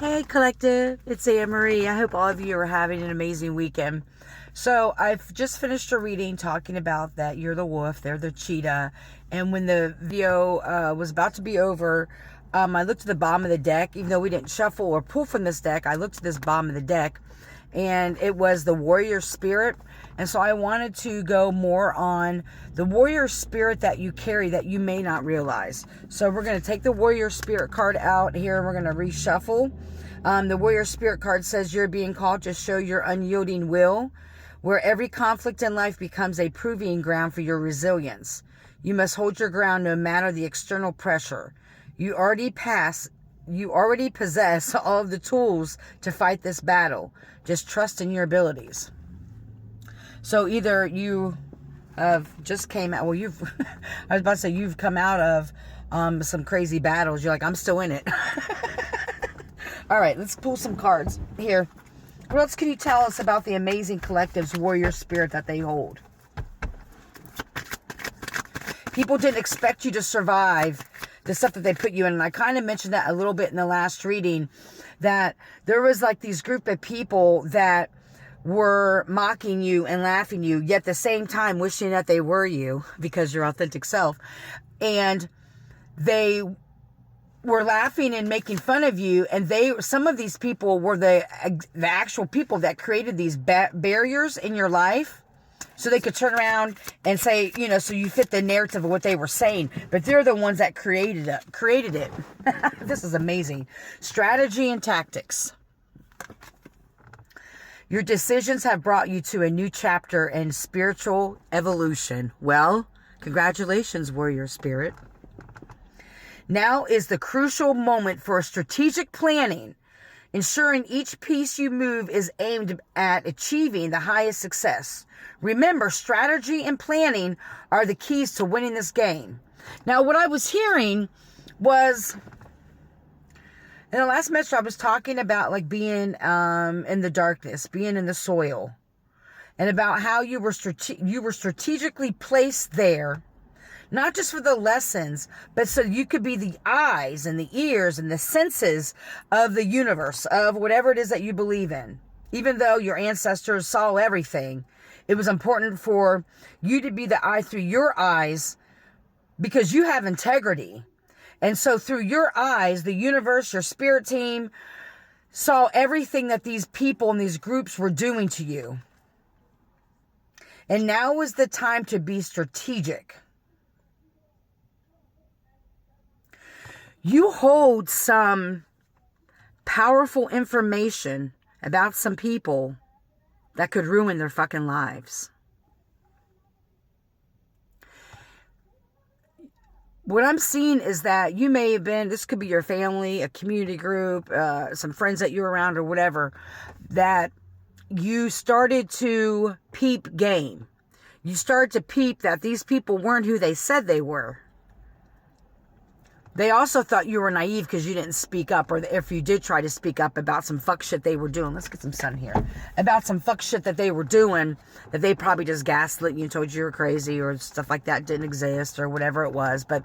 Hey Collective, it's Anne Marie. I hope all of you are having an amazing weekend. So I've just finished a reading talking about that you're the wolf, they're the cheetah. And when the video was about to be over, I looked at the bottom of the deck. Even though we didn't shuffle or pull from this deck, I looked at this bottom of the deck and it was the warrior spirit. And so I wanted to go more on the warrior spirit that you carry that you may not realize. So we're going to take the warrior spirit card out here and we're going to reshuffle. The warrior spirit card says you're being called to show your unyielding will, where every conflict in life becomes a proving ground for your resilience. You must hold your ground no matter the external pressure. You already possess all of the tools to fight this battle. Just trust in your abilities. So either you have just came out, well, I was about to say you've come out of some crazy battles. You're like, I'm still in it. All right, let's pull some cards here. What else can you tell us about the amazing collective's warrior spirit that they hold? People didn't expect you to survive the stuff that they put you in. And I kind of mentioned that a little bit in the last reading, that there was like these group of people that were mocking you and laughing you, yet at the same time wishing that they were you because your authentic self. And they were laughing and making fun of you, and some of these people were the actual people that created these barriers in your life, so they could turn around and say, so you fit the narrative of what they were saying, but they're the ones that created it. This is amazing. Strategy and tactics. Your decisions have brought you to a new chapter in spiritual evolution. Well, congratulations, warrior spirit. Now is the crucial moment for strategic planning, ensuring each piece you move is aimed at achieving the highest success. Remember, strategy and planning are the keys to winning this game. Now, what I was hearing was, in the last message, I was talking about like being in the darkness, being in the soil, and about how you were strategically placed there. Not just for the lessons, but so you could be the eyes and the ears and the senses of the universe, of whatever it is that you believe in. Even though your ancestors saw everything, it was important for you to be the eye through your eyes because you have integrity. And so through your eyes, the universe, your spirit team, saw everything that these people and these groups were doing to you. And now is the time to be strategic. You hold some powerful information about some people that could ruin their fucking lives. What I'm seeing is that you may have been, this could be your family, a community group, some friends that you're around or whatever, that you started to peep game. You started to peep that these people weren't who they said they were. They also thought you were naive because you didn't speak up, or if you did try to speak up about some fuck shit they were doing. Let's get some sun here. About some fuck shit that they were doing, that they probably just gaslit you and told you were crazy or stuff like that didn't exist or whatever it was. But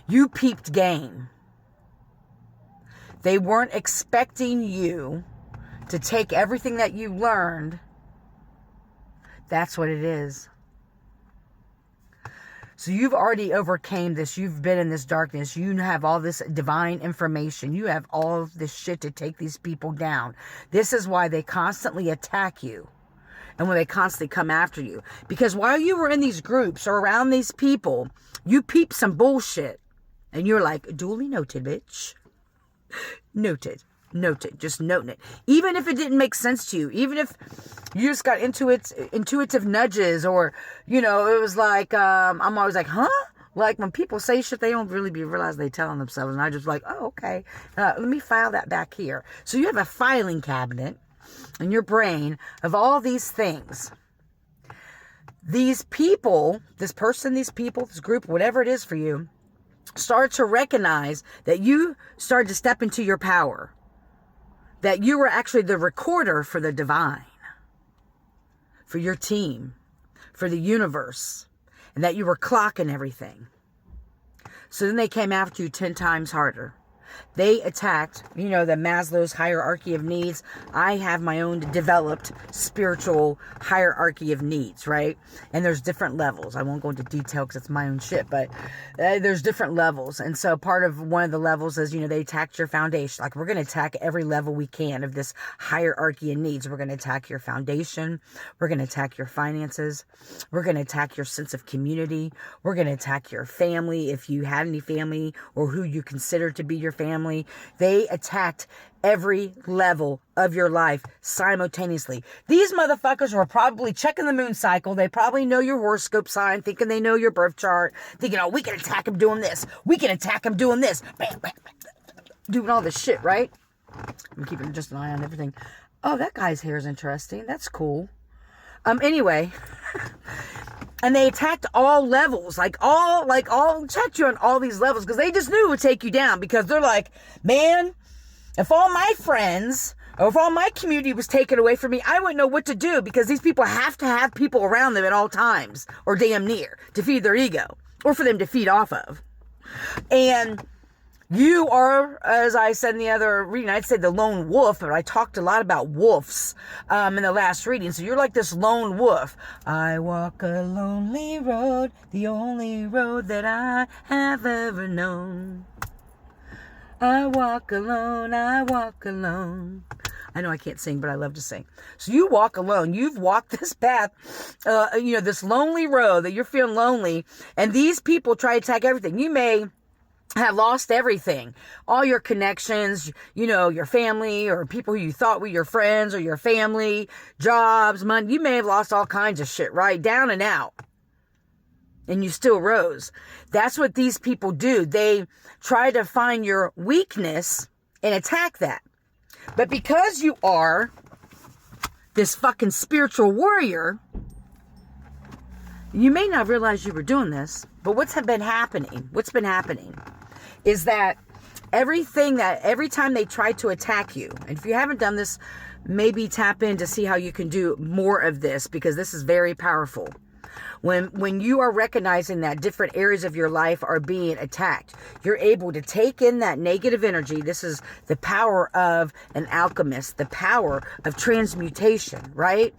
you peeped game. They weren't expecting you to take everything that you learned. That's what it is. So you've already overcame this. You've been in this darkness. You have all this divine information. You have all of this shit to take these people down. This is why they constantly attack you. And when they constantly come after you. Because while you were in these groups or around these people, you peeped some bullshit. And you're like, duly noted, bitch. Noted. Just noting it. Even if it didn't make sense to you. Even if you just got intuitive nudges, or, it was like, I'm always like, huh? Like when people say shit, they don't really realize they telling themselves. And I just like, oh, okay. Let me file that back here. So you have a filing cabinet in your brain of all these things. These people, this person, these people, this group, whatever it is for you, start to recognize that you started to step into your power. That you were actually the recorder for the divine, for your team, for the universe, and that you were clocking everything. So then they came after you 10 times harder. They attacked, the Maslow's hierarchy of needs. I have my own developed spiritual hierarchy of needs, right? And there's different levels. I won't go into detail because it's my own shit, but there's different levels. And so part of one of the levels is, they attacked your foundation. Like, we're going to attack every level we can of this hierarchy of needs. We're going to attack your foundation. We're going to attack your finances. We're going to attack your sense of community. We're going to attack your family, if you had any family or who you consider to be your family. They attacked every level of your life simultaneously. These motherfuckers were probably checking the moon cycle. They probably know your horoscope sign, thinking they know your birth chart, thinking, oh, we can attack them doing this. We can attack them doing this. Bam, bam, bam. Doing all this shit, right? I'm keeping just an eye on everything. Oh, that guy's hair is interesting. That's cool. Anyway, and they attacked all levels, attacked you on all these levels, because they just knew it would take you down, because they're like, man, if all my friends or if all my community was taken away from me, I wouldn't know what to do, because these people have to have people around them at all times, or damn near, to feed their ego, or for them to feed off of. And you are, as I said in the other reading, I'd say the lone wolf, but I talked a lot about wolves in the last reading. So you're like this lone wolf. I walk a lonely road, the only road that I have ever known. I walk alone, I walk alone. I know I can't sing, but I love to sing. So you walk alone. You've walked this path, this lonely road that you're feeling lonely. And these people try to attack everything. You may have lost everything, all your connections, your family or people who you thought were your friends or your family, jobs, money. You may have lost all kinds of shit, right? Down and out. And you still rose. That's what these people do. They try to find your weakness and attack that. But because you are this fucking spiritual warrior, you may not realize you were doing this, but what's been happening is that every time they try to attack you, and if you haven't done this, maybe tap in to see how you can do more of this, because this is very powerful. When you are recognizing that different areas of your life are being attacked, you're able to take in that negative energy. This is the power of an alchemist, the power of transmutation, right?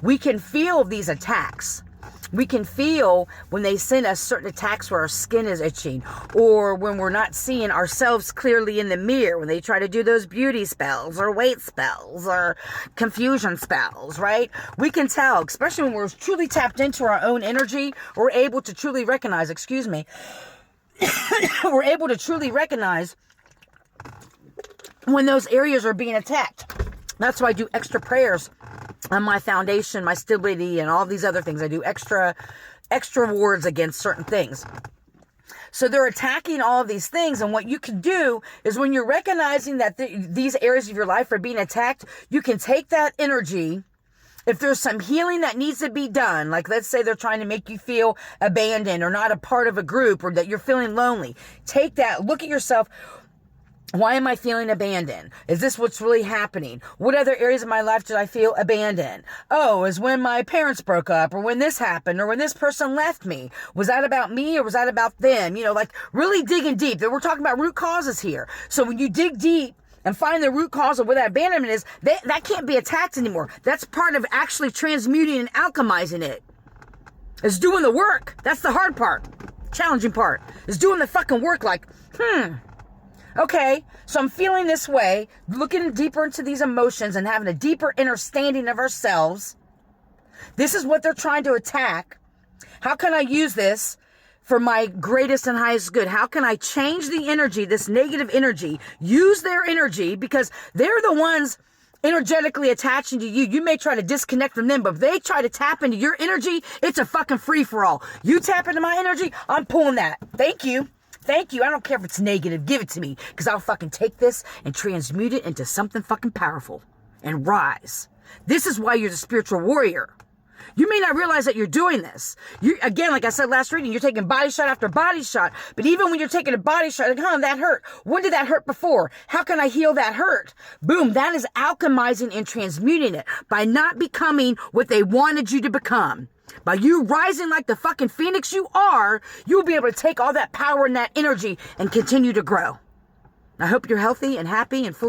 We can feel these attacks. We can feel when they send us certain attacks where our skin is itching, or when we're not seeing ourselves clearly in the mirror, when they try to do those beauty spells or weight spells or confusion spells, right? We can tell, especially when we're truly tapped into our own energy, we're able to truly recognize, we're able to truly recognize when those areas are being attacked. That's why I do extra prayers on my foundation, my stability, and all these other things. I do extra wards against certain things. So they're attacking all of these things. And what you can do is, when you're recognizing that these areas of your life are being attacked, you can take that energy. If there's some healing that needs to be done, like let's say they're trying to make you feel abandoned or not a part of a group, or that you're feeling lonely, take that, look at yourself. Why am I feeling abandoned? Is this what's really happening? What other areas of my life did I feel abandoned? Oh, is when my parents broke up, or when this happened, or when this person left me. Was that about me, or was that about them? Really digging deep. We're talking about root causes here. So when you dig deep and find the root cause of where that abandonment is, that can't be attacked anymore. That's part of actually transmuting and alchemizing it. It's doing the work. That's the hard part. Challenging part. Is doing the fucking work, okay, so I'm feeling this way, looking deeper into these emotions and having a deeper understanding of ourselves. This is what they're trying to attack. How can I use this for my greatest and highest good? How can I change the energy, this negative energy, use their energy, because they're the ones energetically attaching to you. You may try to disconnect from them, but if they try to tap into your energy, it's a fucking free-for-all. You tap into my energy, I'm pulling that. Thank you. Thank you. I don't care if it's negative. Give it to me, because I'll fucking take this and transmute it into something fucking powerful and rise. This is why you're the spiritual warrior. You may not realize that you're doing this. Again, like I said last reading, you're taking body shot after body shot. But even when you're taking a body shot, that hurt. When did that hurt before? How can I heal that hurt? Boom. That is alchemizing and transmuting it by not becoming what they wanted you to become. By you rising like the fucking phoenix you are, you'll be able to take all that power and that energy and continue to grow. I hope you're healthy and happy and full